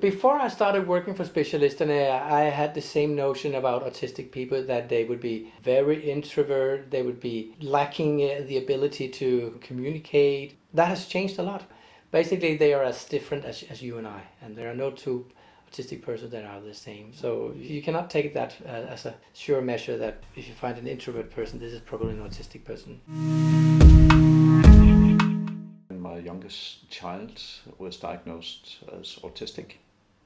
Before I started working for Specialisterne, I had the same notion about autistic people, that they would be very introvert, they would be lacking the ability to communicate. That has changed a lot. Basically, they are as different as you and I, and there are no two autistic persons that are the same. So you cannot take that as a sure measure that if you find an introvert person, this is probably an autistic person. My youngest child was diagnosed as autistic.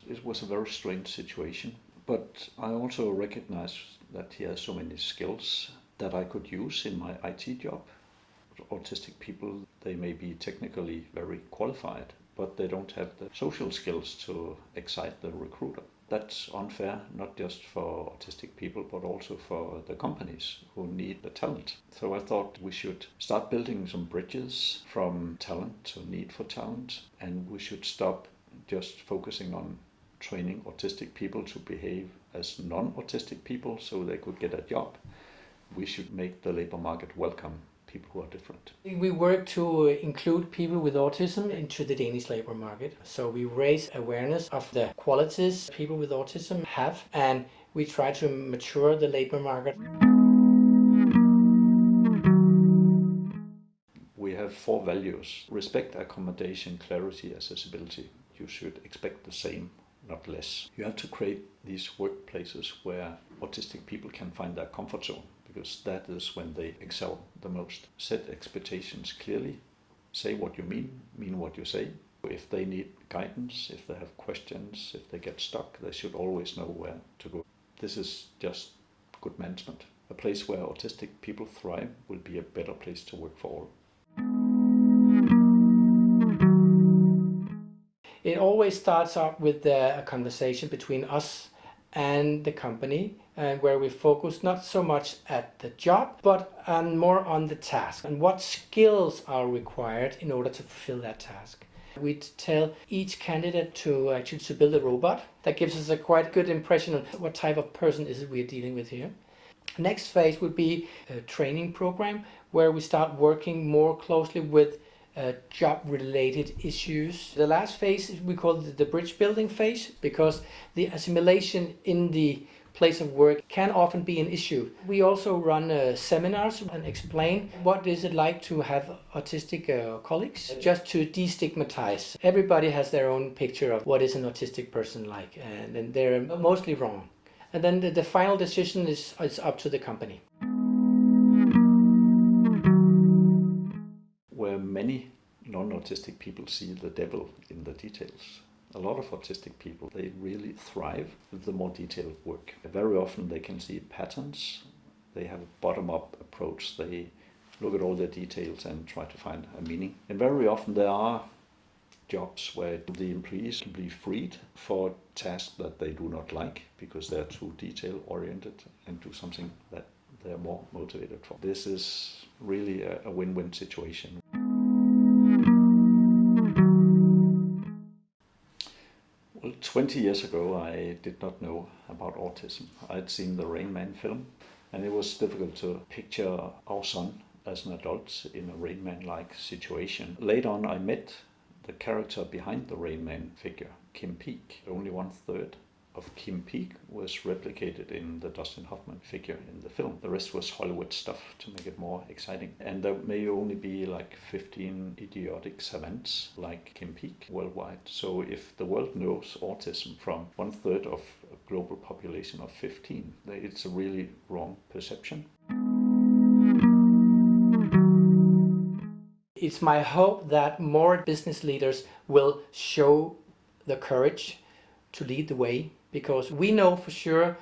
It was a very strange situation, but I also recognized that he has so many skills that I could use in my IT job. Autistic people, they may be technically very qualified, but they don't have the social skills to excite the recruiter. That's unfair, not just for autistic people, but also for the companies who need the talent. So I thought we should start building some bridges from talent to need for talent, and we should stop just focusing on training autistic people to behave as non-autistic people so they could get a job. We should make the labor market welcome people who are different. We work to include people with autism into the Danish labor market. So we raise awareness of the qualities people with autism have, and we try to mature the labor market. We have 4 values: respect, accommodation, clarity, accessibility. You should expect the same, not less. You have to create these workplaces where autistic people can find their comfort zone, because that is when they excel the most. Set expectations clearly, say what you mean what you say. If they need guidance, if they have questions, if they get stuck, they should always know where to go. This is just good management. A place where autistic people thrive will be a better place to work for all. It always starts up with a conversation between us and the company, where we focus not so much at the job, but more on the task and what skills are required in order to fulfill that task. We tell each candidate to actually build a robot. That gives us a quite good impression of what type of person is it we're dealing with here. Next phase would be a training program where we start working more closely with job-related issues. The last phase we call the bridge building phase, because the assimilation in the place of work can often be an issue. We also run seminars and explain what is it like to have autistic colleagues, just to destigmatize. Everybody has their own picture of what is an autistic person like, and they're mostly wrong. And then the final decision is up to the company. Where many non-autistic people see the devil in the details. A lot of autistic people, they really thrive with the more detailed work. Very often they can see patterns. They have a bottom-up approach. They look at all the details and try to find a meaning. And very often there are jobs where the employees can be freed for tasks that they do not like because they're too detail-oriented, and do something that they're more motivated for. This is really a win-win situation. Well, 20 years ago I did not know about autism. I had seen the Rain Man film, and it was difficult to picture our son as an adult in a Rain Man-like situation. Later on I met the character behind the Rain Man figure, Kim Peek. Only 1/3 of Kim Peek was replicated in the Dustin Hoffman figure in the film. The rest was Hollywood stuff to make it more exciting. And there may only be like 15 idiotic savants like Kim Peek worldwide. So if the world knows autism from 1/3 of a global population of 15, it's a really wrong perception. It's my hope that more business leaders will show the courage to lead the way, because we know for sure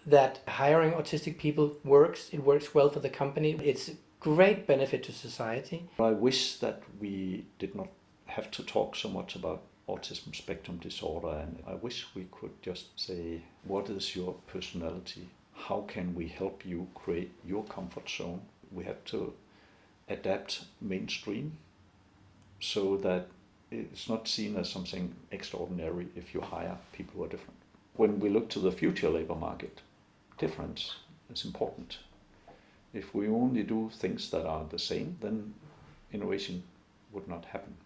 that hiring autistic people works. It works well for the company. It's a great benefit to society. I wish that we did not have to talk so much about autism spectrum disorder, and I wish we could just say, what is your personality? How can we help you create your comfort zone? We have to adapt mainstream so that it's not seen as something extraordinary if you hire people who are different. When we look to the future labor market, difference is important. If we only do things that are the same, then innovation would not happen.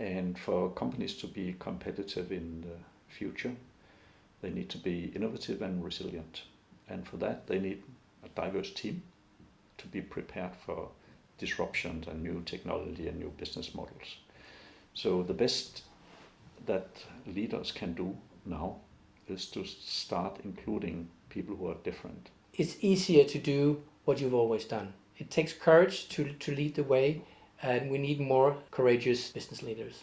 And for companies to be competitive in the future, they need to be innovative and resilient. And for that, they need a diverse team to be prepared for disruptions and new technology and new business models. So the best that leaders can do now is to start including people who are different. It's easier to do what you've always done. It takes courage to lead the way, and we need more courageous business leaders.